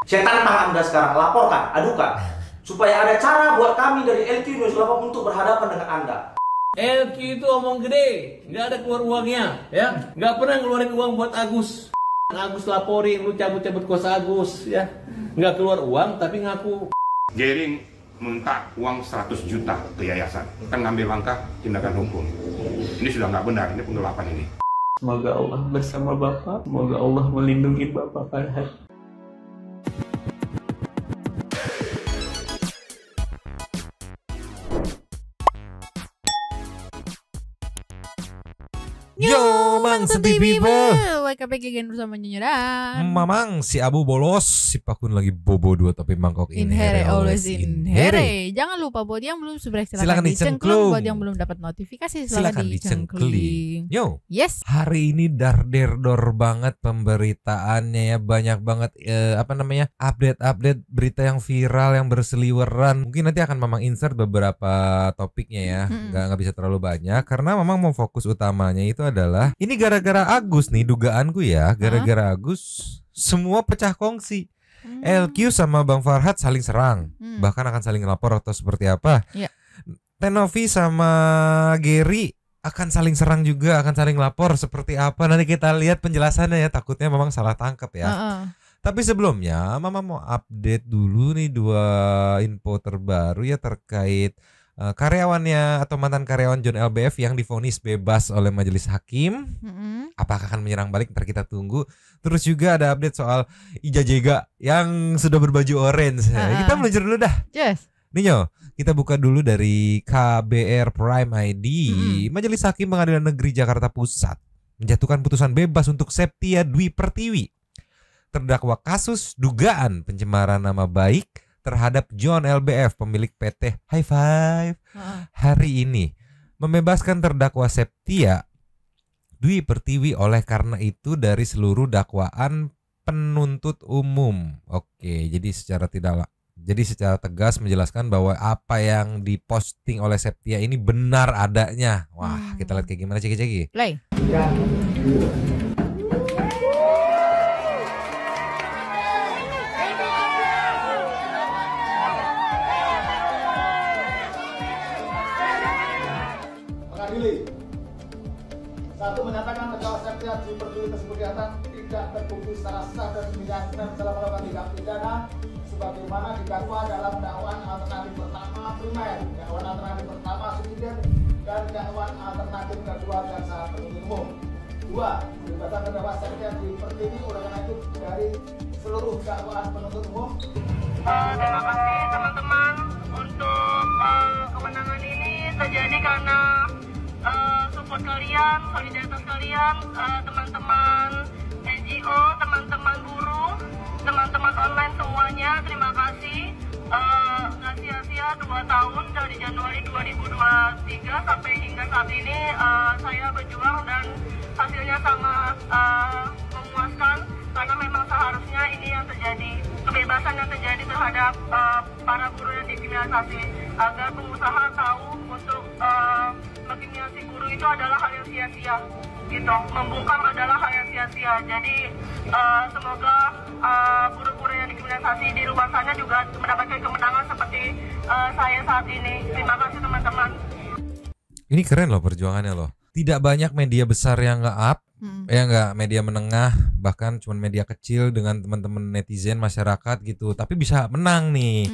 Saya tantang Anda sekarang, laporkan, adukan, supaya ada cara buat kami dari LQ News 8 untuk berhadapan dengan Anda. LQ itu omong gede, nggak ada keluar uangnya, ya, nggak pernah ngeluarin uang buat Agus. Agus laporin, lu cabut-cabut kuasa Agus, ya, nggak keluar uang tapi ngaku. Gering minta uang 100 juta ke yayasan, kan ngambil langkah tindakan hukum. Ini sudah nggak benar, ini penggelapan ini. Semoga Allah bersama Bapak, semoga Allah melindungi Bapak Farhat. Yo, Mang Senti People. Welcome back again bersama Nyonya Dan Mamang, si Abu bolos, si Pakun lagi bobo dua tapi mangkok in here, always in here. Jangan lupa buat yang belum subscribe silakan dicengklung. Buat yang belum dapat notifikasi silakan dicengkling. Yo, yes. Hari ini dar-der-dor banget pemberitaannya ya, banyak banget update-update berita yang viral yang berseliweran. Mungkin nanti akan Mamang insert beberapa topiknya ya, nggak bisa terlalu banyak karena Mamang mau fokus utamanya itu adalah ini gara-gara Agus nih, dugaanku ya, gara-gara Agus semua pecah kongsi. LQ sama Bang Farhat saling serang, bahkan akan saling lapor atau seperti apa. Tenovi sama Gary akan saling serang juga, akan saling lapor seperti apa. Nanti kita lihat penjelasannya ya, takutnya memang salah tangkap ya. Tapi sebelumnya Mama mau update dulu nih dua info terbaru ya terkait karyawannya atau mantan karyawan John LBF yang divonis bebas oleh majelis hakim. Apakah akan menyerang balik? Ntar kita tunggu. Terus juga ada update soal Ija Jega yang sudah berbaju orange. Kita meluncur dulu dah. Yes. Ninyo, kita buka dulu dari KBR Prime ID. Majelis Hakim Pengadilan Negeri Jakarta Pusat menjatuhkan putusan bebas untuk Septia Dwi Pertiwi, terdakwa kasus dugaan pencemaran nama baik terhadap John LBF, pemilik PT High Five, hari ini membebaskan terdakwa Septia Dwi Pertiwi oleh karena itu dari seluruh dakwaan penuntut umum. Oke, jadi secara tegas menjelaskan bahwa apa yang diposting oleh Septia ini benar adanya. Wah, kita lihat kayak gimana ceki-ceki. Play. Satu, menyatakan terdakwa Septia Dwi Pertiwi tersebut di atas tidak terbukti secara sah dan meyakinkan dalam melakukan tindak pidana sebagaimana didakwa dalam dakwaan alternatif pertama primer, dakwaan alternatif pertama subsidiar, dan dakwaan alternatif kedua jaksa penuntut umum. Dua, bebaskan terdakwa Septia Dwi Pertiwi oleh karena itu dari seluruh dakwaan penuntut umum. Terima kasih teman-teman untuk kemenangan ini terjadi karena support kalian, solidaritas kalian, teman-teman NGO, teman-teman buruh, teman-teman online semuanya, terima kasih. Nggak sia-sia 2 tahun dari Januari 2023 sampai hingga saat ini saya berjuang dan hasilnya sangat memuaskan karena memang seharusnya ini yang terjadi, kebebasan yang terjadi terhadap para buruh yang dikriminalisasi, agar pengusaha tahu untuk mengkriminalisasi buruh itu adalah hal yang sia-sia gitu, membungkam adalah hal yang sia-sia. Jadi semoga buruh-buruh yang dikriminalisasi di luar sana juga mendapatkan kemenangan seperti saya saat ini. Terima kasih teman-teman. Ini keren loh perjuangannya loh. Tidak banyak media besar yang nge-up, ya nggak, media menengah, bahkan cuma media kecil dengan teman-teman netizen masyarakat gitu, tapi bisa menang nih.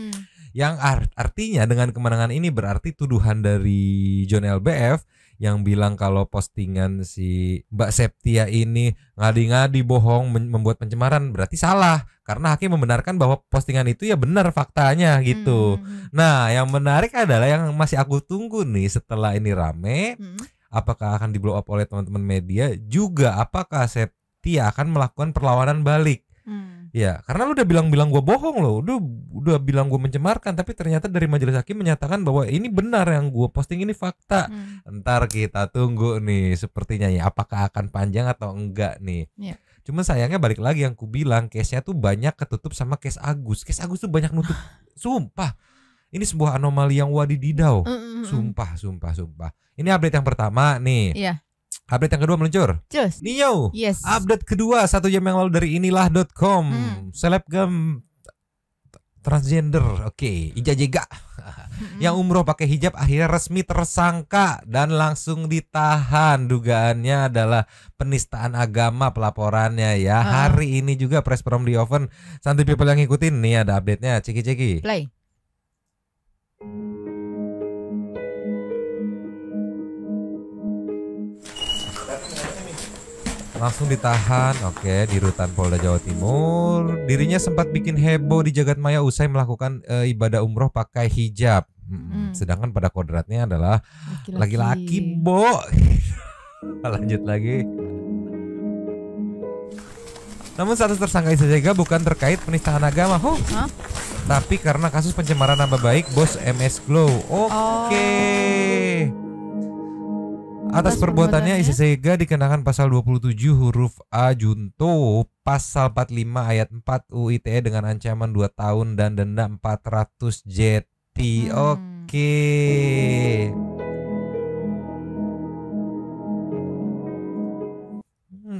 Yang artinya dengan kemenangan ini berarti tuduhan dari John LBF yang bilang kalau postingan si Mbak Septia ini ngadi-ngadi, bohong, membuat pencemaran, berarti salah karena hakim membenarkan bahwa postingan itu ya benar faktanya gitu. Nah, yang menarik adalah yang masih aku tunggu nih setelah ini rame, apakah akan di blow up oleh teman-teman media, juga apakah Septia akan melakukan perlawanan balik. Ya, karena lu udah bilang-bilang gue bohong loh, udah bilang gue mencemarkan, tapi ternyata dari majelis hakim menyatakan bahwa ini benar yang gue posting ini fakta. Ntar kita tunggu nih sepertinya ya, apakah akan panjang atau enggak nih. Cuma sayangnya balik lagi yang ku bilang, case-nya tuh banyak ketutup sama case Agus. Case Agus tuh banyak nutup. Sumpah. Ini sebuah anomali yang wadididau. Sumpah. Ini update yang pertama nih. Update yang kedua meluncur. Cus. Nio. Yes. Update kedua 1 jam yang lalu dari inilah.com. Selebgram transgender. Oke, Ija Jega. Yang umroh pakai hijab akhirnya resmi tersangka dan langsung ditahan. Dugaannya adalah penistaan agama pelaporannya ya. Hari ini juga press from the oven. Santai people yang ngikutin nih ada update-nya. Ceki. Play. Langsung ditahan, oke, di Rutan Polda Jawa Timur. Dirinya sempat bikin heboh di jagat maya usai melakukan ibadah umroh pakai hijab. Sedangkan pada kodratnya adalah laki-laki, Bo. Lanjut lagi. Namun status tersangka Ija Jega bukan terkait penistaan agama, tapi karena kasus pencemaran nama baik bos MS Glow. Oke. Atas perbuatannya Ija Jega dikenakan pasal 27 huruf A junto pasal 45 ayat 4 UU ITE dengan ancaman 2 tahun dan denda 400 JT. Oke.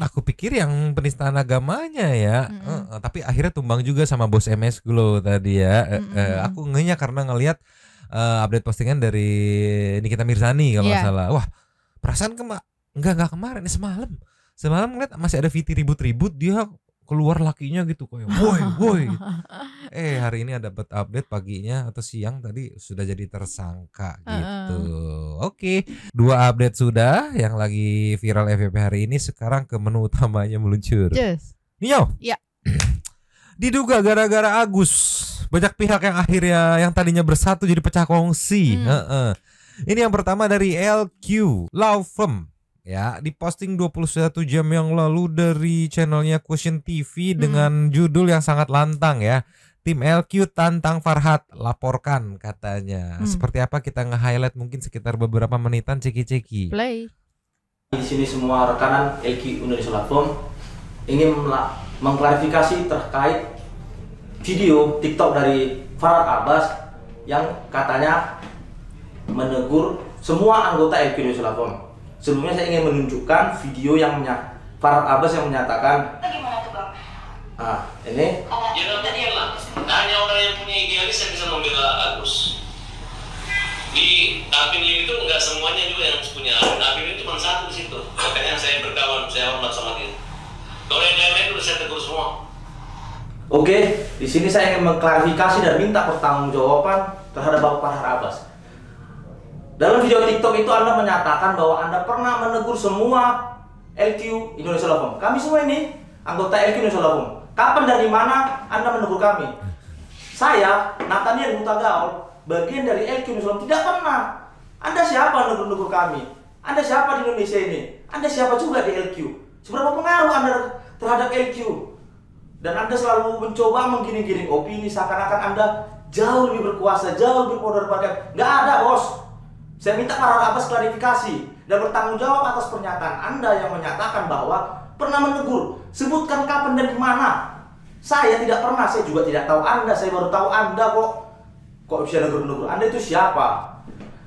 Aku pikir yang penistaan agamanya ya. Tapi akhirnya tumbang juga sama bos MS Glow tadi ya. Aku ngehnya karena ngelihat update postingan dari Nikita Mirzani kalau nggak salah. Wah, perasaan enggak kemarin, semalam ngeliat masih ada VT ribut-ribut, dia keluar lakinya gitu kayak woi gitu. Hari ini ada update paginya atau siang tadi sudah jadi tersangka gitu. Oke, 2 update sudah yang lagi viral FYP hari ini. Sekarang ke menu utamanya meluncur. Nio. Ya. Diduga gara-gara Agus, banyak pihak yang akhirnya yang tadinya bersatu jadi pecah kongsi. Ini yang pertama dari LQ Law Firm ya, diposting 21 jam yang lalu dari channelnya Quotient TV dengan judul yang sangat lantang ya. Tim LQ tantang Farhad, laporkan katanya. Seperti apa kita nge-highlight mungkin sekitar beberapa menitan. Ceki. Play. Di sini semua rekanan LQ Indonesia Law Firm ingin mengklarifikasi terkait video TikTok dari Farhad Abbas yang katanya menegur semua anggota LQ Indonesia Law Firm. Sebelumnya saya ingin menunjukkan video yang Farhad Abbas yang menyatakan. Gimana tuh, Bang? Ini. Ya lah. Hanya orang yang punya idealis yang bisa membela Agus. Di Alvin Lim itu nggak semuanya juga yang punya. Alvin Lim cuma satu di situ. Makanya saya berkawan, saya hormat sama dia. Kalau yang lain udah saya tegur semua. Oke, di sini saya ingin mengklarifikasi dan minta pertanggungjawaban terhadap Bapak Farhad Abbas. Dalam video TikTok itu Anda menyatakan bahwa Anda pernah menegur semua LQ Indonesia Law Firm. Kami semua ini anggota LQ Indonesia Law Firm. Kapan dan di mana Anda menegur kami? Saya, Nathaniel Huta Gaul, bagian dari LQ Indonesia Law Firm, tidak pernah. Anda siapa menegur kami? Anda siapa di Indonesia ini? Anda siapa juga di LQ? Seberapa pengaruh Anda terhadap LQ? Dan Anda selalu mencoba menggiring-giring opini seakan-akan Anda jauh lebih berkuasa, jauh lebih power daripada. Nggak ada, bos. Saya minta Farhad Abbas klarifikasi dan bertanggung jawab atas pernyataan Anda yang menyatakan bahwa pernah menegur. Sebutkan kapan dan di mana. Saya tidak pernah, saya juga tidak tahu Anda, saya baru tahu Anda kok. Kok bisa negur-negur? Anda itu siapa?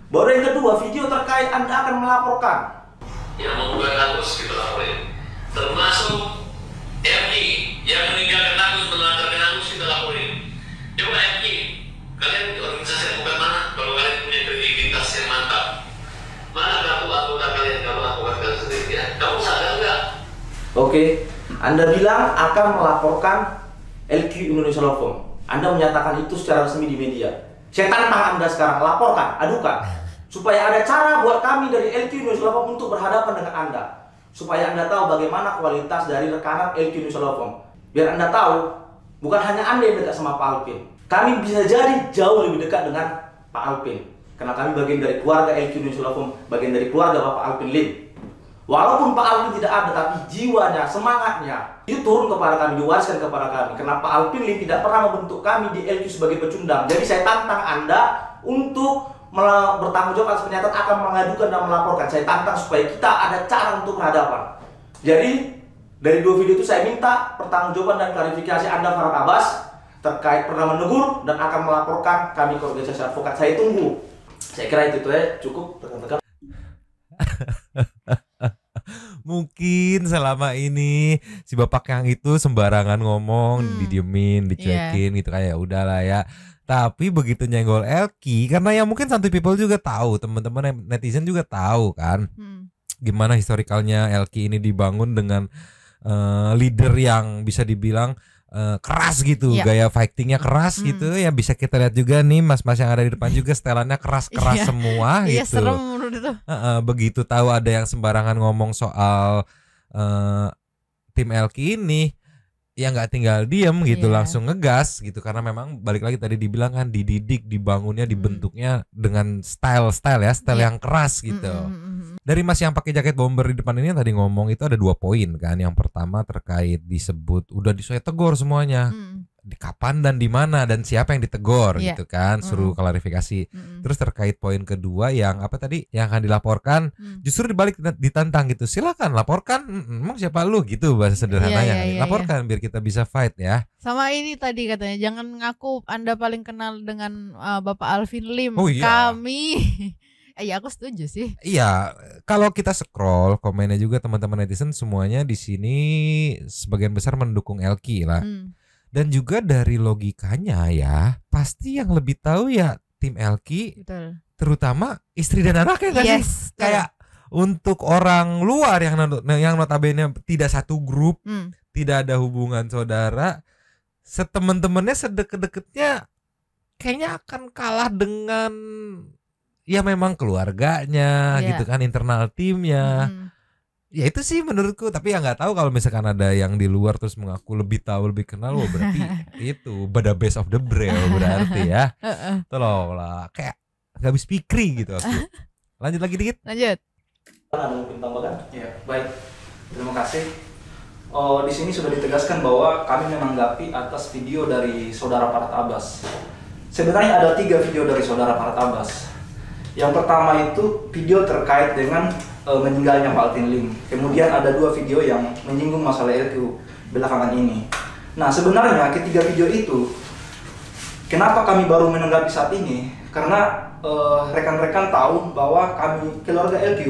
Baru yang kedua, video terkait Anda akan melaporkan. Yang membuat Agus kita laporin. Termasuk FI yang meninggalkan Agus, menelantarkan Agus kita laporin. Coba FI, kalian organisasi yang bukan mana? Kalau kalian punya kredibilitas yang mantap, mana kamu anggota kalian? Kalau aku kalian sendiri ya, kamu sadar nggak? Oke, Anda bilang akan melaporkan LQ Indonesia Law Firm. Anda menyatakan itu secara resmi di media. Saya tantang Anda sekarang, laporkan, adukan, supaya ada cara buat kami dari LQ Indonesia Law Firm untuk berhadapan dengan Anda, supaya Anda tahu bagaimana kualitas dari rekanan LQ Indonesia Law Firm. Biar Anda tahu, bukan hanya Anda yang dekat sama Pak Alvin. Kami bisa jadi jauh lebih dekat dengan Pak Alvin, karena kami bagian dari keluarga LQ Indonesia Law Firm, bagian dari keluarga Bapak Alvin Lim. Walaupun Pak Alvin tidak ada, tapi jiwanya, semangatnya itu turun kepada kami, diwariskan kepada kami. Karena Pak Alvin Lim tidak pernah membentuk kami di LQ sebagai pecundang. Jadi saya tantang Anda untuk bertanggung jawab atas pernyataan, akan mengadukan dan melaporkan. Saya tantang supaya kita ada cara untuk berhadapan. Jadi dari 2 video itu saya minta pertanggungjawaban dan klarifikasi Anda Farhad Abbas terkait pernah menegur dan akan melaporkan kami ke organisasi advokat. Saya tunggu. Saya kira itu ya, cukup rekan-rekan. Mungkin selama ini si bapak yang itu sembarangan ngomong, didiemin, dicuekin gitu kayak udahlah ya. Tapi begitu nyenggol Elky, karena ya mungkin santuy people juga tahu, teman-teman netizen juga tahu kan, gimana historikalnya Elky ini dibangun dengan leader yang bisa dibilang keras gitu, gaya fightingnya keras gitu ya. Bisa kita lihat juga nih mas-mas yang ada di depan juga setelannya keras-keras semua gitu. Serem menurut itu. Begitu tahu ada yang sembarangan ngomong soal tim Elky ini, ya nggak tinggal diem gitu, langsung ngegas gitu. Karena memang balik lagi tadi dibilang kan dididik, dibangunnya, dibentuknya dengan style yang keras gitu. Dari mas yang pakai jaket bomber di depan ini yang tadi ngomong itu ada 2 poin kan. Yang pertama terkait disebut udah saya tegur semuanya, di kapan dan di mana dan siapa yang ditegor gitu kan, suruh klarifikasi. Terus terkait poin kedua yang apa tadi, yang akan dilaporkan, justru dibalik ditantang gitu, silakan laporkan, emang siapa lu gitu bahasa sederhananya. Laporkan biar kita bisa fight ya. Sama ini tadi katanya jangan ngaku Anda paling kenal dengan Bapak Alvin Lim. Kami ya aku setuju sih. Iya, kalau kita scroll komennya juga teman-teman netizen semuanya di sini sebagian besar mendukung Elky lah. Dan juga dari logikanya ya, pasti yang lebih tahu ya tim Elky. Betul. Terutama istri dan anaknya kan sih? Kayak untuk orang luar yang notabene tidak satu grup, tidak ada hubungan saudara, setemen-temennya sedekat-dekatnya kayaknya akan kalah dengan ya memang keluarganya gitu kan, internal timnya. Ya itu sih menurutku. Tapi ya nggak tahu kalau misalkan ada yang di luar terus mengaku lebih tahu, lebih kenal, berarti itu pada best of the braille berarti ya. Tolonglah, kayak nggak habis pikir gitu aku. Lanjut lagi dikit. Lanjut. Ada mungkin tambahkan? Ya, baik. Terima kasih. Di sini sudah ditegaskan bahwa kami menanggapi atas video dari saudara Farhad Abbas. Sebenarnya ada 3 video dari saudara Farhad Abbas. Yang pertama itu video terkait dengan meninggalnya Pak Alvin Lim. Kemudian ada 2 video yang menyinggung masalah LQ belakangan ini. Nah sebenarnya ketiga video itu, kenapa kami baru menanggapi saat ini? Karena rekan-rekan tahu bahwa kami keluarga LQ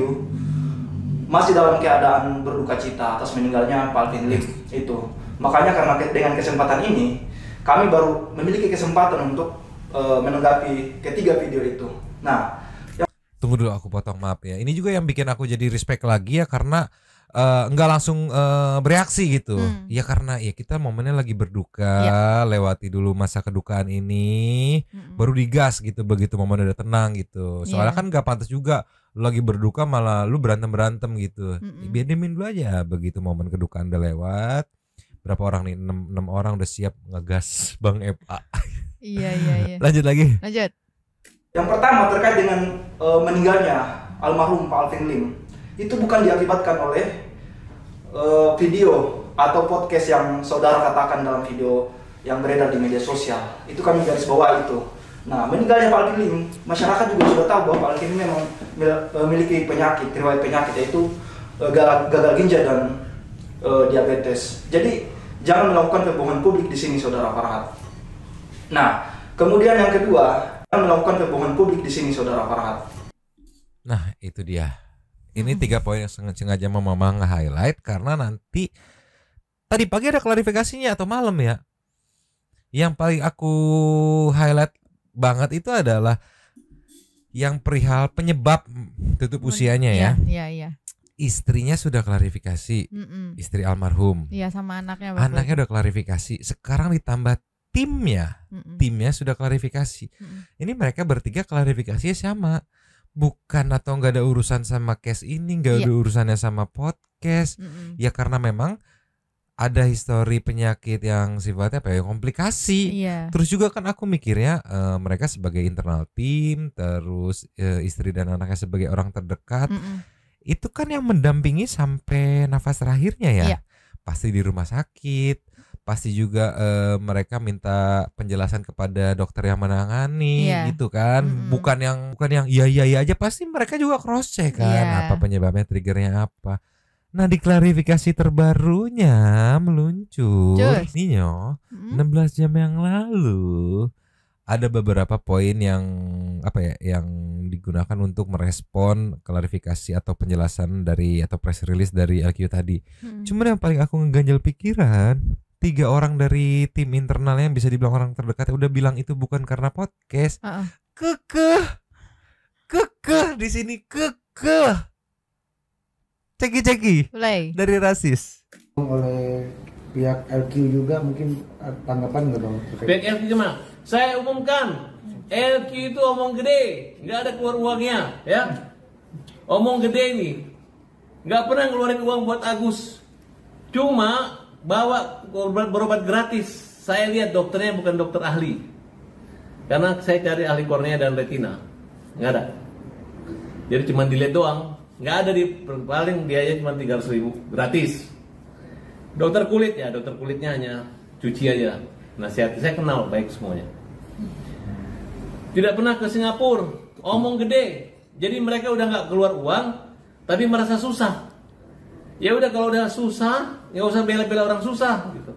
masih dalam keadaan berduka cita atas meninggalnya Pak Alvin Lim itu. Makanya karena dengan kesempatan ini kami baru memiliki kesempatan untuk menanggapi ketiga video itu. Nah, tunggu dulu aku potong, maaf ya. Ini juga yang bikin aku jadi respect lagi ya, karena nggak langsung bereaksi gitu. Ya karena ya kita momennya lagi berduka, lewati dulu masa kedukaan ini, baru digas gitu begitu momen udah tenang gitu. Soalnya kan nggak pantas juga lu lagi berduka malah lu berantem gitu. Biar diemin dulu aja begitu momen kedukaan udah lewat. Berapa orang nih? 6 orang udah siap ngegas Bang FA. Iya. Lanjut lagi. Lanjut. Yang pertama terkait dengan meninggalnya almarhum Pak Alvin Lim, itu bukan diakibatkan oleh video atau podcast yang saudara katakan dalam video yang beredar di media sosial. Itu kami garis bawah itu. Nah, meninggalnya Pak Alvin Lim, masyarakat juga sudah tahu bahwa Pak Alvin Lim memang memiliki penyakit, riwayat penyakit, yaitu gagal ginjal dan diabetes. Jadi jangan melakukan kebohongan publik di sini, saudara Farhad. Nah, kemudian yang kedua, melakukan kebohongan publik di sini, saudara Farhad. Nah itu dia. Ini 3 poin yang sengaja Mama nge-highlight karena nanti tadi pagi ada klarifikasinya atau malam ya. Yang paling aku highlight banget itu adalah yang perihal penyebab tutup usianya ya. Iya. Istrinya sudah klarifikasi, istri almarhum. Iya, sama anaknya. Anaknya udah klarifikasi. Sekarang ditambah timnya sudah klarifikasi. Ini mereka bertiga klarifikasinya sama, bukan atau nggak ada urusan sama case ini, nggak ada urusannya sama podcast. Ya karena memang ada histori penyakit yang sifatnya komplikasi. Terus juga kan aku mikirnya mereka sebagai internal tim, terus istri dan anaknya sebagai orang terdekat, itu kan yang mendampingi sampai nafas terakhirnya ya. Pasti di rumah sakit. Pasti juga mereka minta penjelasan kepada dokter yang menangani gitu kan. Bukan yang iya aja, pasti mereka juga cross check kan apa penyebabnya, triggernya apa. Nah di klarifikasi terbarunya meluncur Ninyo 16 jam yang lalu ada beberapa poin yang yang digunakan untuk merespon klarifikasi atau penjelasan dari atau press release dari LQ tadi. Cuman yang paling aku ngeganjal pikiran, 3 orang dari tim internalnya yang bisa dibilang orang terdekat udah bilang itu bukan karena podcast. Kekeh di sini, kekeh. Ceki dari rasis. Oleh pihak LQ juga mungkin tanggapan nggak dong? Pihak LQ cuma saya umumkan, LQ itu omong gede, nggak ada keluar uangnya, ya. Omong gede ini, nggak pernah ngeluarin uang buat Agus. Cuma bawa berobat gratis. Saya lihat dokternya bukan dokter ahli, karena saya cari ahli kornea dan retina, nggak ada. Jadi cuma dilihat doang, nggak ada di paling biaya cuma 300.000 gratis. Dokter kulit ya, dokter kulitnya hanya cuci aja. Nasihat saya kenal baik semuanya. Tidak pernah ke Singapura, omong gede. Jadi mereka udah nggak keluar uang, tapi merasa susah. Ya udah kalau udah susah, nggak usah bela-bela orang susah gitu.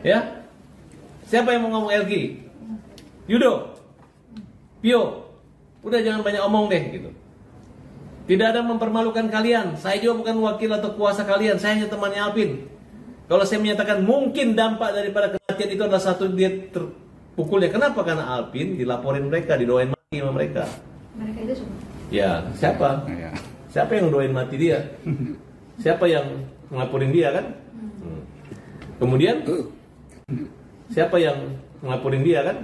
Ya, siapa yang mau ngomong LG? Yudo, Pio, udah jangan banyak omong deh gitu. Tidak ada mempermalukan kalian. Saya juga bukan wakil atau kuasa kalian. Saya hanya temannya Alvin. Kalau saya menyatakan mungkin dampak daripada kematian itu adalah satu dia terpukulnya. Kenapa? Karena Alvin dilaporin mereka, didoain mati sama mereka. Mereka itu siapa? Ya, siapa? Siapa yang doain mati dia? Siapa yang ngelaporin dia kan? Kemudian siapa yang ngelaporin dia kan?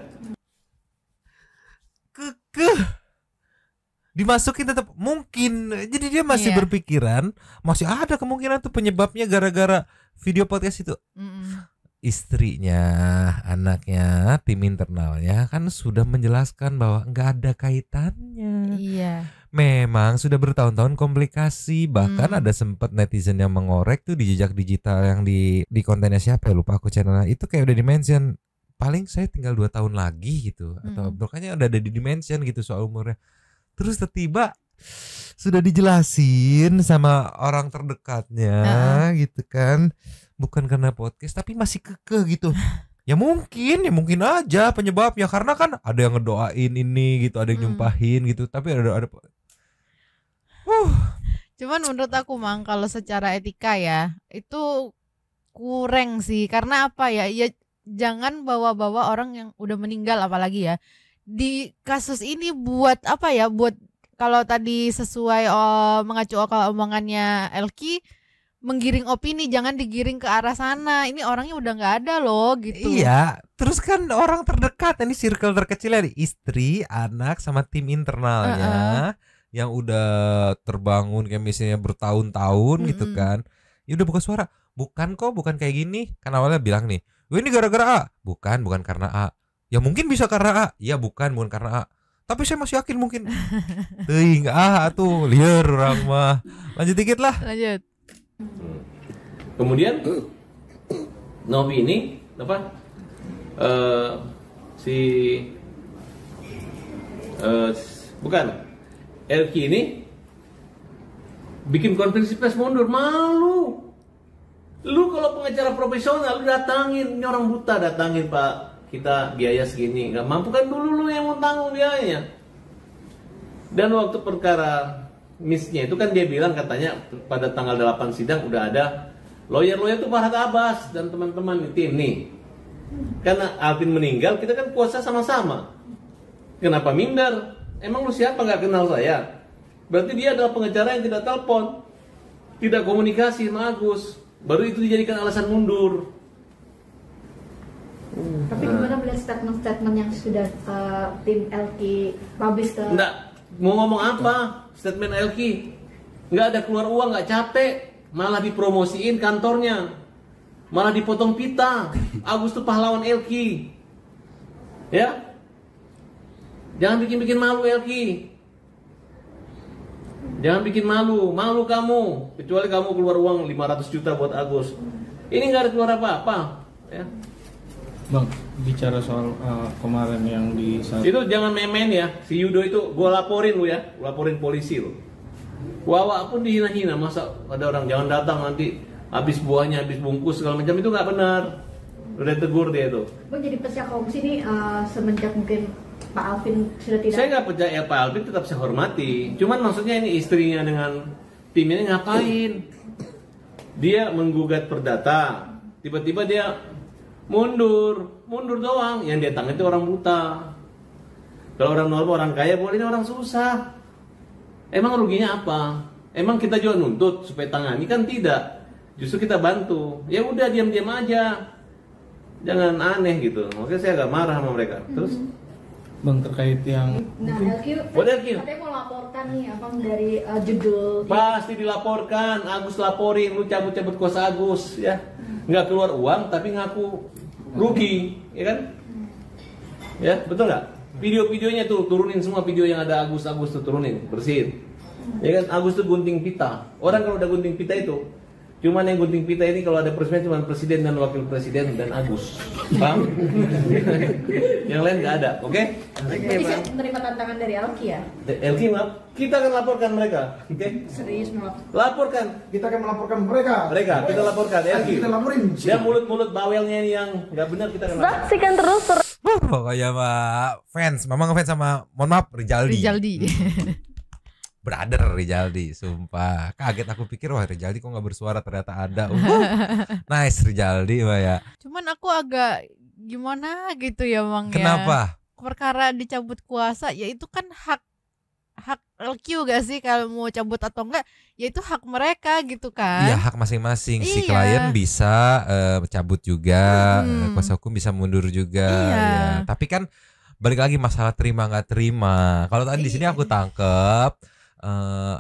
Dimasukin tetap mungkin. Jadi dia masih berpikiran masih ada kemungkinan tuh penyebabnya gara-gara video podcast itu. Istrinya, anaknya, tim internalnya kan sudah menjelaskan bahwa nggak ada kaitannya. Iya. Memang sudah bertahun-tahun komplikasi. Bahkan ada sempat netizen yang mengorek tuh di jejak digital yang di kontennya siapa ya, lupa aku channelnya. Itu kayak udah dimention paling saya tinggal 2 tahun lagi gitu. Atau makanya udah ada di dimension gitu soal umurnya. Terus tiba-tiba sudah dijelasin sama orang terdekatnya gitu kan, bukan karena podcast tapi masih kekeh gitu. Ya mungkin aja penyebabnya karena kan ada yang ngedoain ini gitu, ada yang nyumpahin gitu, tapi ada Cuman menurut aku Mang, kalau secara etika ya itu kurang sih. Karena apa ya? Ya jangan bawa-bawa orang yang udah meninggal apalagi ya. Di kasus ini buat apa ya, buat kalau tadi sesuai mengacu akal omongannya Elki, menggiring opini, jangan digiring ke arah sana. Ini orangnya udah nggak ada loh gitu. Iya, terus kan orang terdekat, ini circle terkecilnya istri, anak sama tim internalnya yang udah terbangun kayak misalnya bertahun-tahun gitu kan. Ya udah buka suara, bukan kayak gini. Kan awalnya bilang nih, ini gara-gara A. Bukan karena A. Ya mungkin bisa karena A. Ya bukan karena A. Tapi saya masih yakin mungkin. Enggak tuh liar orang mah. Lanjut dikit lah. Lanjut. Kemudian Novi ini apa? Bukan LQ ini bikin konferensi pers mundur, malu. Lu kalau pengacara profesional lu datangin, ini orang buta datangin Pak. Kita biaya segini, nggak mampu kan dulu lu yang mau tanggung biayanya. Dan waktu perkara misnya itu kan dia bilang katanya pada tanggal 8 sidang udah ada lawyer tuh Farhad Abbas dan teman-teman di tim nih. Karena Alvin meninggal, kita kan puasa sama-sama. Kenapa minder? Emang lu siapa nggak kenal saya? Berarti dia adalah pengacara yang tidak telepon, tidak komunikasi sama Agus. Baru itu dijadikan alasan mundur. Tapi gimana melihat statement-statement yang sudah tim LQ publish ke? Enggak, mau ngomong apa? Statement LQ nggak ada keluar uang, nggak capek, malah dipromosiin kantornya, malah dipotong pita. Agus tuh pahlawan LQ, ya? Jangan bikin malu LQ. Jangan bikin malu kamu. Kecuali kamu keluar uang 500 juta buat Agus. Ini nggak ada keluar apa-apa, ya. Bang, bicara soal kemarin yang di saat itu jangan main-main ya. Si Yudo itu gua laporin lu ya, gua laporin polisi lu. Wawa pun dihina-hina, masa ada orang jangan datang nanti habis buahnya, habis bungkus segala macam, itu nggak benar. Udah tegur dia itu. Bang, jadi pecah kongsi ini semenjak mungkin Pak Alvin sudah tidak. Saya nggak percaya Pak Alvin, tetap saya hormati. Cuman maksudnya ini istrinya dengan tim ini ngapain? Dia menggugat perdata, tiba-tiba dia mundur doang. Yang dia tangkap itu orang buta. Kalau orang normal, orang kaya, boleh, ini orang susah. Emang ruginya apa? Emang kita juga nuntut supaya tangani? Kan tidak. Justru kita bantu. Ya udah, diam-diam aja. Jangan aneh gitu. Makanya saya agak marah sama mereka. Terus Bang, terkait yang Nah, LQ katanya mau laporkan nih abang dari judul. pasti dilaporkan. Agus laporin, lu cabut-cabut kuasa Agus ya. Nggak keluar uang tapi ngaku rugi, ya kan? Ya, betul nggak? Video-videonya tuh turunin semua, video yang ada Agus tuh turunin, bersihin. Ya kan, Agus tuh gunting pita. Orang kalau udah gunting pita itu, cuman yang gunting pita ini kalau ada presiden cuma presiden dan wakil presiden dan Agus. Paham? Yang lain nggak ada, oke? Jadi saya menerima tantangan dari Alki ya? Elki, maaf, kita akan laporkan mereka, oke? Serius mau Laporkan. Kita akan melaporkan mereka. Kita laporkan, Elki. Kita laporin. Dia mulut-mulut bawelnya ini yang nggak benar, kita akan laporkan. Saksikan terus Pokoknya mah fans, mama ngefans sama, mohon maaf, Rijaldi. Brother Rijaldi, sumpah. Kaget aku pikir wah Rijaldi kok nggak bersuara, ternyata ada. Nice Rijaldi, Mbak ya. Cuman aku agak gimana gitu ya, Bang. Kenapa? Ya. Perkara dicabut kuasa, ya itu kan hak LQ gak sih, kalau mau cabut atau enggak, ya itu hak mereka gitu kan. Iya, hak masing-masing. Si Iya. klien bisa cabut juga, kuasa hukum bisa mundur juga. Iya. Ya. Tapi kan balik lagi masalah terima nggak terima. Kalau tadi di sini aku tangkep,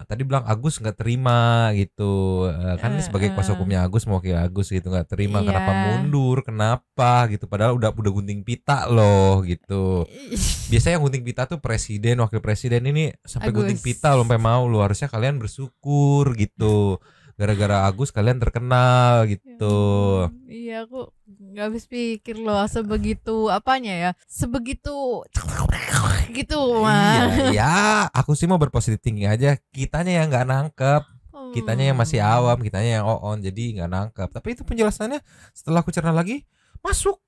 tadi bilang Agus nggak terima gitu, kan ini sebagai kuasa hukumnya Agus, mewakili Agus gitu, nggak terima. Iya. Kenapa mundur, kenapa gitu, padahal udah gunting pita loh gitu. Biasanya yang gunting pita tuh presiden, wakil presiden, ini sampai Agus. gunting pita loh, sampai mau lu, harusnya kalian bersyukur gitu, gara-gara Agus kalian terkenal gitu. Iya, aku nggak habis pikir loh, sebegitu apanya ya, sebegitu gitu mah. Iya, aku sih mau berpositif thinking aja. Kitanya yang nggak nangkep, kitanya yang masih awam, kitanya yang on, jadi nggak nangkep. Tapi itu penjelasannya setelah aku cerna lagi masuk.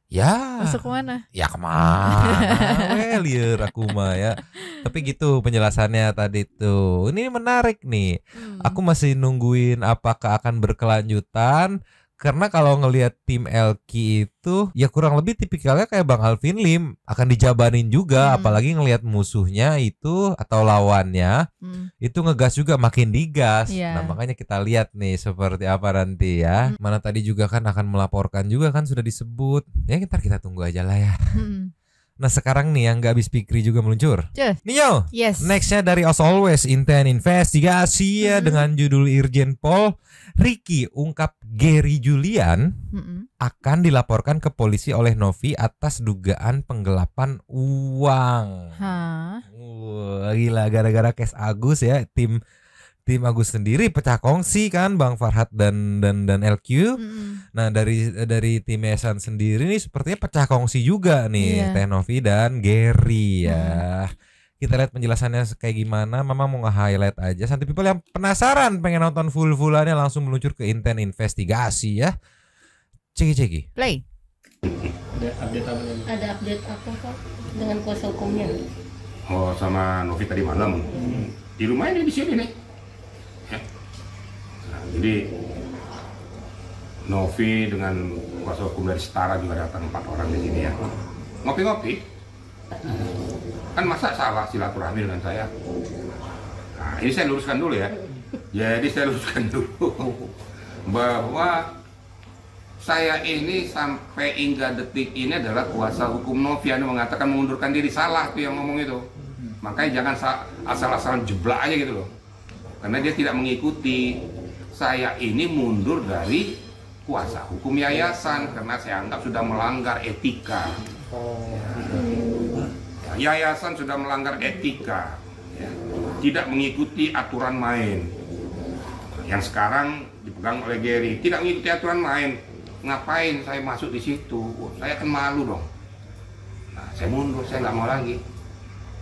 Ya. Masuk kemana? Ya kemana? Liar aku mah ya. Tapi gitu penjelasannya tadi tuh. Ini menarik nih. Aku masih nungguin apakah akan berkelanjutan. Karena kalau ngelihat tim LQ itu ya kurang lebih tipikalnya kayak Bang Alvin Lim, akan dijabanin juga, apalagi ngelihat musuhnya itu atau lawannya itu ngegas juga, makin digas. Nah makanya kita lihat nih seperti apa nanti ya. Mana tadi juga kan akan melaporkan juga kan, sudah disebut. Ya kita tunggu aja lah ya. Nah sekarang nih yang gak habis pikir juga meluncur. Nio, yes. Nextnya dari As Always, Intent Investigasi ya, dengan judul Irjen Pol Ricky ungkap Gary Julian akan dilaporkan ke polisi oleh Novi atas dugaan penggelapan uang. Wah, gila, gara-gara case Agus ya, tim Agus sendiri pecah kongsi kan, Bang Farhad dan LQ. Nah dari tim Esan sendiri nih sepertinya pecah kongsi juga nih, Teh Novi dan Gary ya. Kita lihat penjelasannya kayak gimana. Mama mau nge-highlight aja. Santai people yang penasaran pengen nonton full-fullannya langsung meluncur ke Intent Investigasi ya. Ceki play. Ada update apa Pak dengan kuasa hukumnya? Oh, sama Novi tadi malam. Di rumahnya di sini nih. Nah, jadi Novi dengan kuasa hukum dari Setara juga datang 4 orang di sini ya. Ngopi-ngopi. Kan masa salah silaturahmi dengan saya. Nah, ini saya luruskan dulu ya. Jadi saya luruskan dulu bahwa saya ini sampai hingga detik ini adalah kuasa hukum Novi. Anda mengatakan mengundurkan diri, salah tuh yang ngomong itu. Makanya jangan asal-asalan jeblak aja gitu loh. Karena dia tidak mengikuti. Saya ini mundur dari kuasa hukum yayasan karena saya anggap sudah melanggar etika. Yayasan sudah melanggar etika, ya. Tidak mengikuti aturan main. Yang sekarang dipegang oleh Gary, tidak mengikuti aturan main. Ngapain saya masuk di situ? Saya kan malu dong. Nah, saya mundur, saya nggak mau lagi.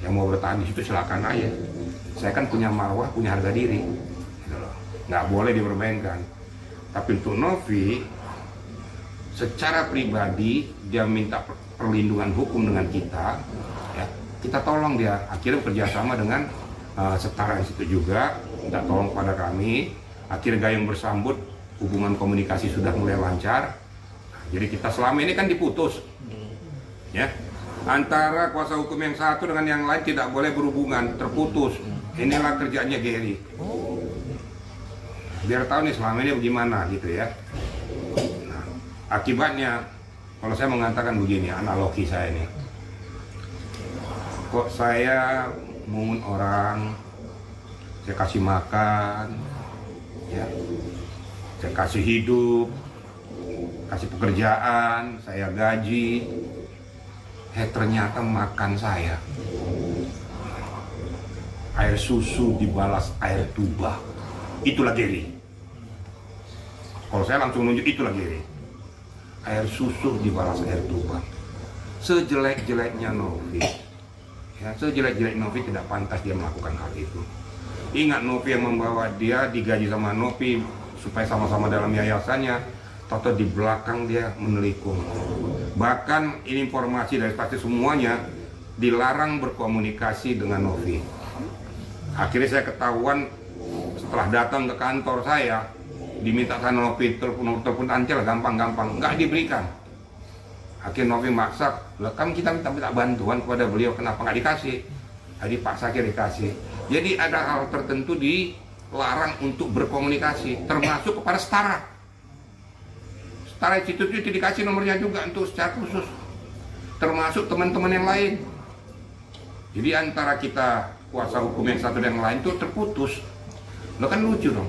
Yang mau bertahan di situ silakan aja. Saya kan punya marwah, punya harga diri, gitu loh. Nggak boleh dipermainkan. Tapi untuk Novi, secara pribadi dia minta perlindungan hukum dengan kita, ya, kita tolong dia. Akhirnya kerjasama dengan Setara Institute juga, minta tolong pada kami. Akhirnya gayung bersambut, hubungan komunikasi sudah mulai lancar. Jadi kita selama ini kan diputus, ya, antara kuasa hukum yang satu dengan yang lain tidak boleh berhubungan, terputus. Inilah kerjanya Gary. Biar tahu nih selama ini bagaimana gitu ya. Nah, akibatnya kalau saya mengatakan begini, analogi saya nih, kok saya mungut orang, saya kasih makan, ya, saya kasih hidup, kasih pekerjaan, saya gaji, ternyata makan saya air susu dibalas air tuba, itulah Gary. Kalau saya langsung nunjuk, itulah Gary. Air susu dibalas air tuba. Sejelek-jeleknya Novi, ya, sejelek-jelek Novi tidak pantas dia melakukan hal itu. Ingat, Novi yang membawa dia, digaji sama Novi supaya sama-sama dalam yayasannya, atau di belakang dia menelikung. Bahkan ini informasi dari pasti semuanya dilarang berkomunikasi dengan Novi. Akhirnya saya ketahuan setelah datang ke kantor saya, diminta sama Novi telepon Ancel, gampang-gampang, nggak diberikan. Akhirnya Novi maksa, kan kita minta bantuan kepada beliau, kenapa nggak dikasih? Jadi paksa akhirnya dikasih. Jadi ada hal tertentu dilarang untuk berkomunikasi, termasuk kepada Setara. Setara Institute itu dikasih nomornya juga untuk secara khusus, termasuk teman-teman yang lain. Jadi antara kita kuasa hukum yang satu dan yang lain itu terputus. Lo kan lucu dong.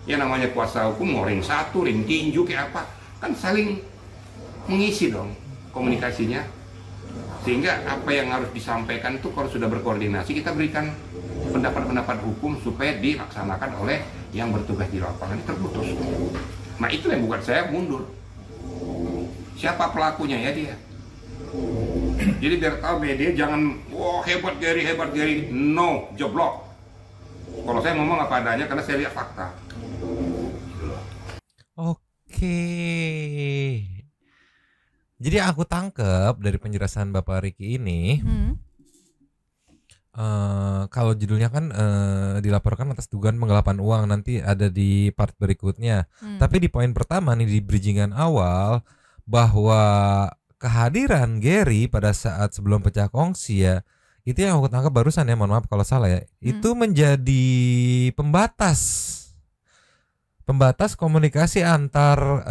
Ya namanya kuasa hukum mau ring satu, ring tinju kayak apa, kan saling mengisi dong komunikasinya. Sehingga apa yang harus disampaikan itu kalau sudah berkoordinasi, kita berikan pendapat-pendapat hukum supaya dilaksanakan oleh yang bertugas di lapangan. Terputus. Nah itu yang buat saya mundur. Siapa pelakunya ya dia. Jadi biar tahu media jangan, wah hebat Gary, no, joblok. Kalau saya ngomong apa adanya karena saya lihat fakta. Oke. Jadi aku tangkep dari penjelasan Bapak Ricky ini, kalau judulnya kan dilaporkan atas dugaan penggelapan uang, nanti ada di part berikutnya. Tapi di poin pertama nih di bridgingan awal, bahwa kehadiran Gary pada saat sebelum pecah kongsi ya, itu yang aku tangkap barusan ya, mohon maaf kalau salah ya, itu menjadi pembatas komunikasi antar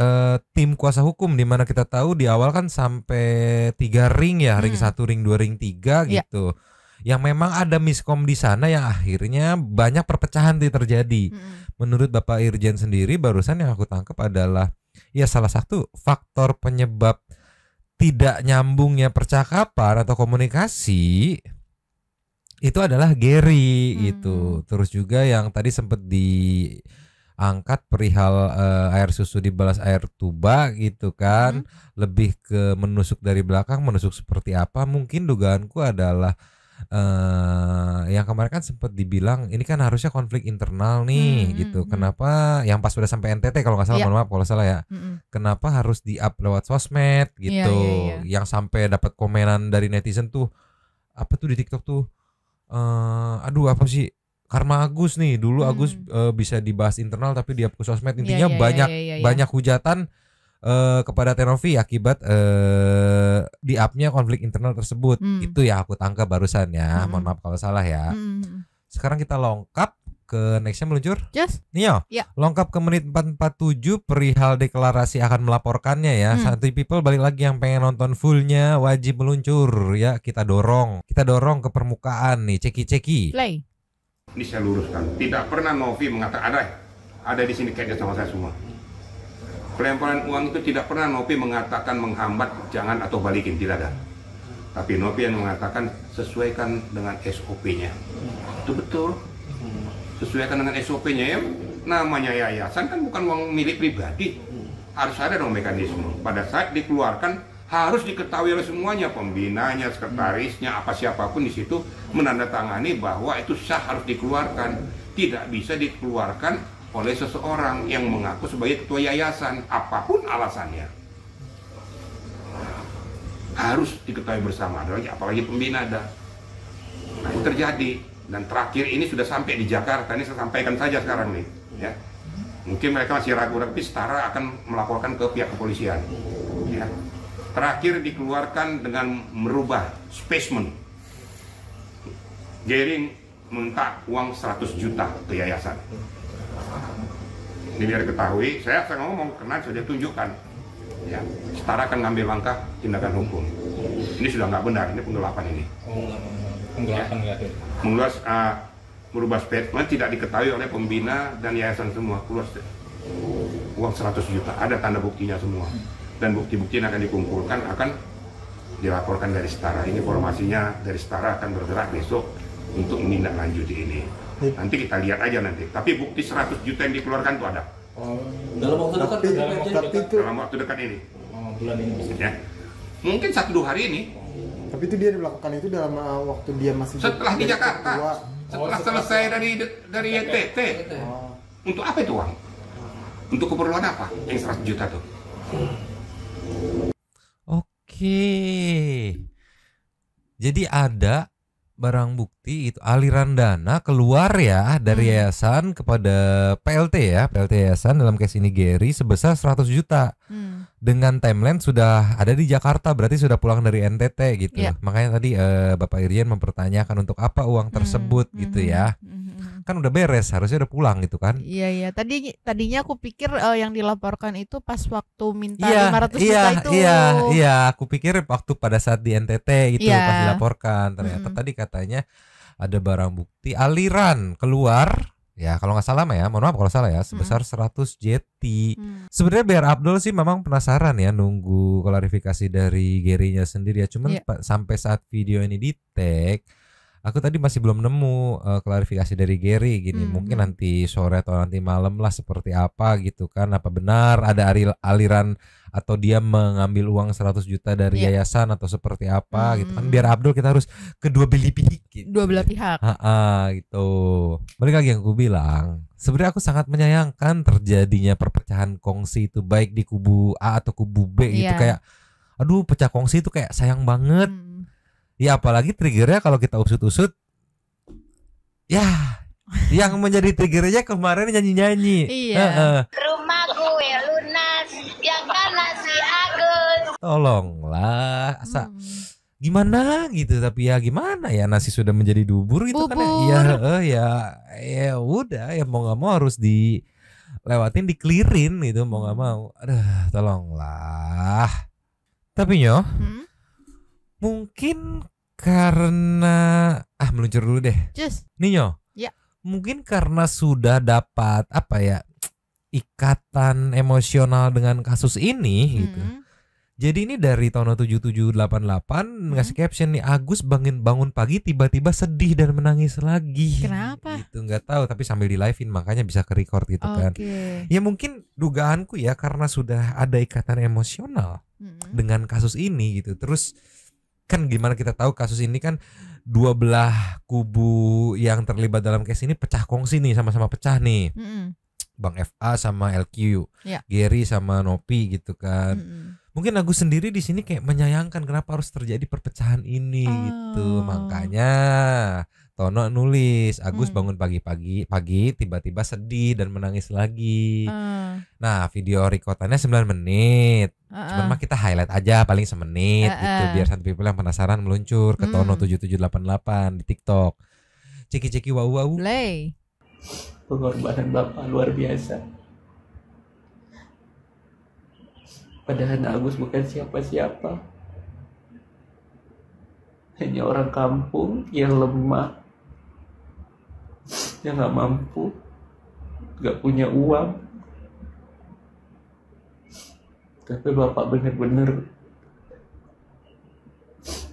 tim kuasa hukum, di mana kita tahu di awal kan sampai 3 ring ya, ring 1, ring 2, ring 3 gitu. Yang memang ada miskom di sana yang akhirnya banyak perpecahan terjadi. Menurut Bapak Irjen sendiri barusan yang aku tangkap adalah ya salah satu faktor penyebab tidak nyambungnya percakapan atau komunikasi itu adalah Gary gitu. Terus juga yang tadi sempat diangkat perihal air susu dibalas air tuba gitu kan, lebih ke menusuk dari belakang, menusuk seperti apa? Mungkin dugaanku adalah yang kemarin kan sempat dibilang ini kan harusnya konflik internal nih gitu. Kenapa yang pas udah sampai NTT kalau nggak salah, mohon maaf kalau salah ya. Kenapa harus di-up lewat sosmed gitu? Yang sampai dapat komenan dari netizen tuh apa tuh di TikTok tuh? Aduh apa sih? Karma Agus nih, dulu Agus bisa dibahas internal tapi dia ke sosmed. Intinya banyak hujatan kepada Tenovi akibat di up-nya konflik internal tersebut. Itu ya aku tangkap barusan ya. Mohon maaf kalau salah ya. Sekarang kita lengkap ke nextnya meluncur. Nio, lengkap ke menit 447 perihal deklarasi akan melaporkannya ya. Santuy people balik lagi, yang pengen nonton fullnya wajib meluncur ya. Kita dorong ke permukaan nih. Ceki. Play. Ini saya luruskan. Tidak pernah Novi mengatakan ada di sini kayaknya sama saya semua. Pelemparan uang itu tidak pernah Novi mengatakan menghambat, jangan atau balikin, tidak ada. Tapi Novi yang mengatakan sesuaikan dengan SOP-nya. Itu betul. Sesuaikan dengan SOP-nya ya. Namanya yayasan kan bukan uang milik pribadi. Harus ada dong mekanisme. Pada saat dikeluarkan harus diketahui oleh semuanya, pembinanya, sekretarisnya, apa siapapun di situ menandatangani bahwa itu sah, harus dikeluarkan. Tidak bisa dikeluarkan oleh seseorang yang mengaku sebagai ketua yayasan, apapun alasannya. harus diketahui bersama, apalagi pembina ada. Nah, itu terjadi, dan terakhir ini sudah sampai di Jakarta. Ini saya sampaikan saja sekarang nih, ya. Mungkin mereka masih ragu, tapi Setara akan melaporkan ke pihak kepolisian. Ya. Terakhir dikeluarkan dengan merubah spesimen. Gary minta uang 100 juta ke yayasan. Ini biar ketahui, saya ngomong karena sudah tunjukkan. Ya, Setara akan ngambil langkah tindakan hukum. Ini sudah nggak benar, ini penggelapan ini. Penggelapan ya. Merubah statement tidak diketahui oleh pembina dan yayasan semua, keluar uang 100 juta, ada tanda buktinya semua, dan bukti-bukti yang akan dikumpulkan akan dilaporkan dari Setara. Ini informasinya dari Setara akan bergerak besok untuk menindaklanjuti ini. Nanti kita lihat aja nanti, tapi bukti 100 juta yang dikeluarkan itu ada. Dalam waktu dekat, dalam waktu dekat ini. Bulan ini. Ya. Mungkin 1-2 hari ini. Tapi itu dia melakukan itu dalam waktu dia masih setelah di Jakarta. Setelah selesai dari NTT. Untuk apa itu uang? Untuk keperluan apa? Yang 100 juta tuh. Oke. Jadi ada barang bukti itu aliran dana keluar ya dari yayasan kepada PLT ya, PLT yayasan dalam case ini Gary sebesar 100 juta. Dengan timeline sudah ada di Jakarta, berarti sudah pulang dari NTT gitu. Makanya tadi Bapak Irjen mempertanyakan untuk apa uang tersebut gitu ya. Kan udah beres, harusnya udah pulang gitu kan. Iya. Tadinya aku pikir yang dilaporkan itu pas waktu minta 500 juta itu. Iya, aku pikir waktu pada saat di NTT itu pas dilaporkan. Ternyata tadi katanya ada barang bukti aliran keluar. Ya kalau nggak salah ya, mohon maaf kalau salah ya, sebesar 100 JT. Sebenarnya biar Abdul sih memang penasaran ya nunggu klarifikasi dari Gary-nya sendiri ya. Cuman sampai saat video ini di tag, aku tadi masih belum nemu klarifikasi dari Gary gini. Mungkin nanti sore atau nanti malam lah seperti apa gitu kan. Apa benar ada aliran atau dia mengambil uang 100 juta dari yayasan atau seperti apa gitu kan. Biar Abdul kita harus kedua belah pihak gitu. Dua belah pihak. Gitu. Balik lagi yang aku bilang, sebenarnya aku sangat menyayangkan terjadinya perpecahan kongsi itu baik di kubu A atau kubu B gitu. Kayak aduh, pecah kongsi itu kayak sayang banget. Ya apalagi triggernya kalau kita usut-usut, ya yang menjadi triggernya kemarin nyanyi-nyanyi. Rumah gue lunas, yang kanan si Agus. Tolonglah, gimana gitu, tapi ya gimana ya, nasi sudah menjadi dubur gitu kan ya udah ya mau nggak mau harus dilewatin, dikelirin gitu mau nggak mau. Aduh, tolonglah. Tapi Nyo, mungkin karena meluncur dulu deh. Nyo. Mungkin karena sudah dapat apa ya, ikatan emosional dengan kasus ini gitu. Jadi ini dari tahun 7788 ngasih caption nih, Agus bangun pagi tiba-tiba sedih dan menangis lagi. Kenapa? Gitu nggak tahu, tapi sambil di live-in makanya bisa ke record gitu kan. Ya mungkin dugaanku ya karena sudah ada ikatan emosional dengan kasus ini gitu. Terus kan gimana kita tahu kasus ini kan dua belah kubu yang terlibat dalam case ini pecah kongsi nih, sama-sama pecah nih. Bang FA sama LQ, Gary sama Nopi gitu kan. Mungkin Agus sendiri di sini kayak menyayangkan kenapa harus terjadi perpecahan ini gitu. Makanya Tono nulis Agus bangun pagi tiba-tiba sedih dan menangis lagi. Nah, video rekotannya 9 menit. Cuman mah kita highlight aja paling semenit gitu biar Santu People yang penasaran meluncur ke Tono 7788 di TikTok. Ceki wow. Play. Pengorbanan Bapak luar biasa. Padahal Agus bukan siapa-siapa. Hanya orang kampung yang lemah, yang gak mampu, gak punya uang. Tapi Bapak bener-bener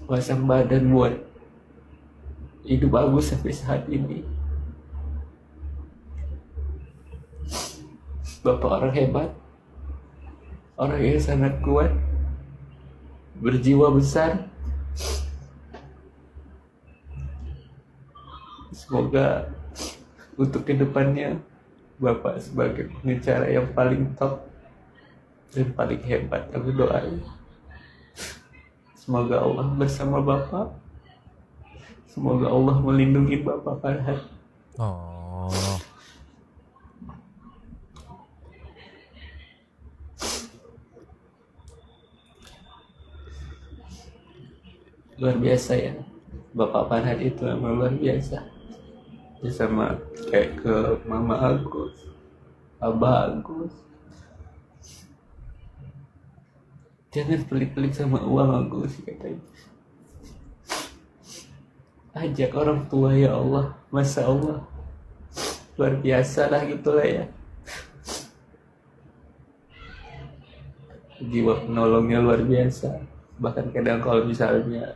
pasang badan buat hidup Agus sampai saat ini. Bapak orang hebat, orang yang sangat kuat, berjiwa besar. Semoga untuk kedepannya Bapak sebagai pengacara yang paling top dan paling hebat, aku doain Semoga Allah bersama Bapak. Semoga Allah melindungi Bapak Farhan. Oh. Luar biasa ya, Bapak Farhan itu emang luar biasa. Dia sama kayak ke Mama Agus, Abah Agus. Jangan pelit-pelit sama uang Agus, katanya. Ajak orang tua ya Allah, Masya Allah. Luar biasa lah gitulah ya. Jiwa penolongnya luar biasa. Bahkan kadang kalau misalnya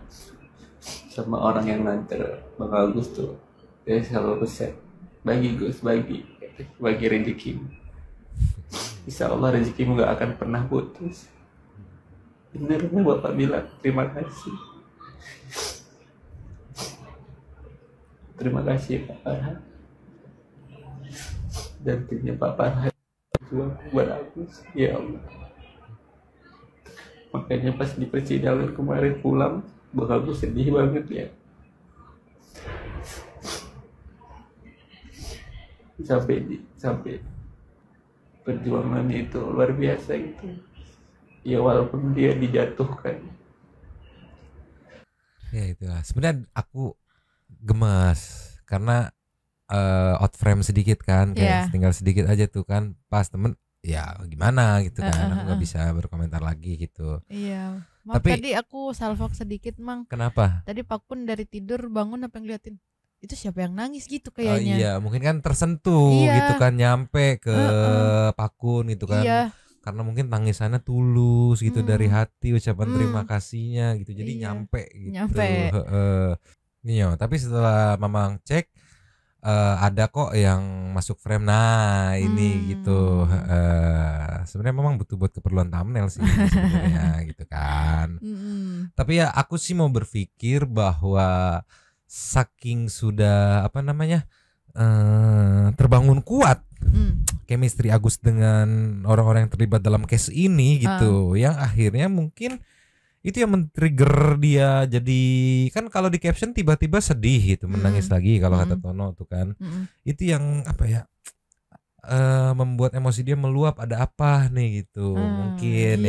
sama orang yang nganter Bang Agus tuh, dia selalu pesan, bagi Gus, bagi rezekimu. Insya Allah rezekimu gak akan pernah putus. Benernya Bapak bilang, terima kasih. Terima kasih Pak Farhan. Dan timnya Pak Farhan buat Agus, ya Allah. Makanya pas di persidangan kemarin pulang, Bang Agus sedih banget ya. Sampai perjuangannya itu luar biasa itu. Ya walaupun dia dijatuhkan. Ya itulah. Sebenarnya aku gemes karena out frame sedikit kan, kayak tinggal sedikit aja tuh kan, pas temen ya gimana gitu kan, aku nggak bisa berkomentar lagi gitu. Iya. Maaf, tapi tadi aku salfok sedikit Mang. Kenapa? Tadi Pak Kun dari tidur bangun apa ngeliatin itu siapa yang nangis gitu kayaknya. Iya, mungkin kan tersentuh gitu kan, nyampe ke Pak Kun gitu kan. Iya. Karena mungkin tangisannya tulus gitu dari hati, ucapan terima kasihnya gitu. Jadi nyampe gitu. Nyampe. Iya, tapi setelah Mamang cek ada kok yang masuk frame. Nah ini gitu. Sebenarnya memang butuh buat keperluan thumbnail sih sebenarnya gitu kan. Tapi ya aku sih mau berpikir bahwa saking sudah terbangun kuat chemistry Agus dengan orang-orang yang terlibat dalam case ini gitu, yang akhirnya mungkin itu yang men-trigger dia. Jadi kan kalau di caption tiba-tiba sedih gitu, menangis lagi kalau kata Tono tuh kan. Itu yang membuat emosi dia meluap, ada apa nih gitu. Mungkin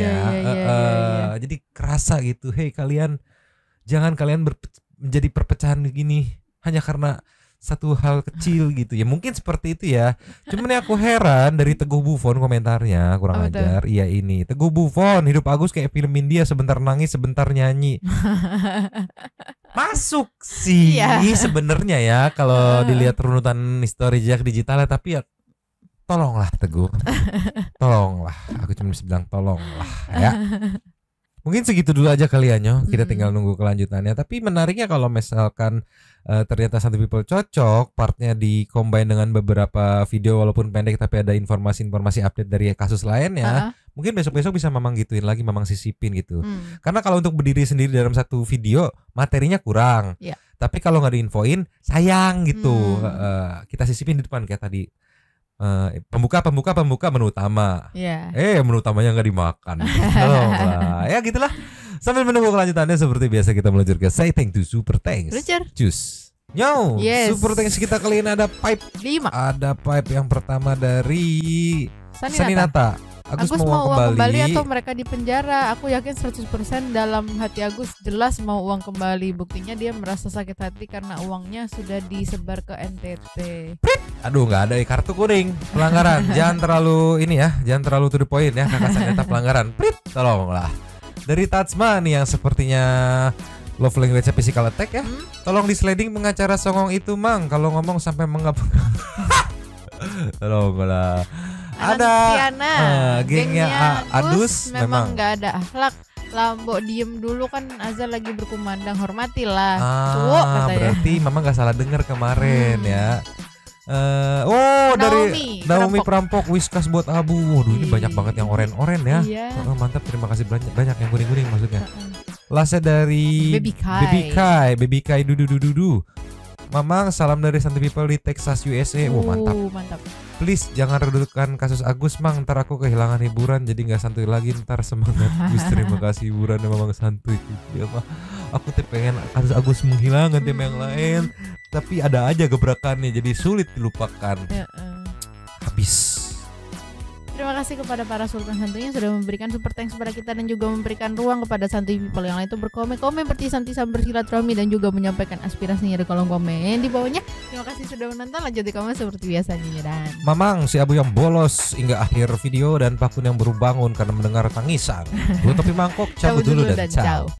jadi kerasa gitu, hey kalian jangan kalian menjadi perpecahan begini hanya karena satu hal kecil gitu ya, mungkin seperti itu ya. Cuman ya aku heran dari Teguh Buffon komentarnya kurang ajar. Iya ini Teguh Buffon, hidup Agus kayak film India, sebentar nangis sebentar nyanyi. Masuk sih sebenarnya ya kalau dilihat runutan histori jejak digitalnya, tapi ya tolonglah Teguh, tolonglah. Aku cuma bisa bilang tolonglah ya. Mungkin segitu dulu aja kali ya Nyo. Kita tinggal nunggu kelanjutannya. Tapi menariknya kalau misalkan ternyata Santai People cocok, partnya di-combine dengan beberapa video walaupun pendek tapi ada informasi-informasi update dari kasus lainnya, mungkin besok-besok bisa Mamang gituin lagi, Mamang sisipin gitu. Karena kalau untuk berdiri sendiri dalam satu video materinya kurang. Tapi kalau nggak diinfoin sayang gitu. Kita sisipin di depan kayak tadi. Pembuka menu utama. Menu utamanya nggak dimakan. Ya gitulah. Sambil menunggu kelanjutannya seperti biasa kita meluncur ke Say Thank to Super Thanks. Cus. Nyo, Super Thanks kita kali ini ada pipe 5. Ada pipe yang pertama dari Saninata. Agus mau uang kembali atau mereka di penjara? Aku yakin 100% dalam hati Agus jelas mau uang kembali. Buktinya dia merasa sakit hati karena uangnya sudah disebar ke NTT. Aduh, nggak ada kartu kuning, pelanggaran. Jangan terlalu ini ya, jangan terlalu to the point ya, kakak Saneta pelanggaran. Tolonglah. Dari Tatsman yang sepertinya love language physical attack ya. Tolong di sliding pengacara songong itu Mang, kalau ngomong sampai menggap-menggap. Tolonglah. Ada gengnya Adus memang nggak ada akhlak. Lambo diem dulu kan, Azal lagi berkumandang, hormatilah. Berarti Mama nggak salah dengar kemarin ya. Dari Naomi Perampok, Whiskas buat Abu. Waduh ini banyak banget yang oren-oren ya. Mantap, terima kasih banyak yang kuning-kuning maksudnya. Lase dari Baby Kai Dudu. Mamang, salam dari Santai People di Texas, USA. Wow, mantap. Mantap. Please jangan redutkan kasus Agus, Mang. Ntar aku kehilangan hiburan, jadi nggak santuy lagi. Ntar semangat. Gus, terima kasih hiburan Mamang santuy. Ya, mah. Aku tuh pengen kasus Agus menghilang ganti sama yang lain, tapi ada aja gebrakannya, jadi sulit dilupakan. Habis. Terima kasih kepada para Sultan Santuy yang sudah memberikan super thanks kepada kita dan juga memberikan ruang kepada Santuy People yang lain itu berkomen-komen bertisan-tisan bersilaturahmi dan juga menyampaikan aspirasinya di kolom komen di bawahnya. Terima kasih sudah menonton, lanjut di komen seperti biasanya dan Mamang, si Abu yang bolos hingga akhir video dan Pakun yang baru bangun karena mendengar tangisan. Gue Topi Mangkok cabut dulu dan ciao.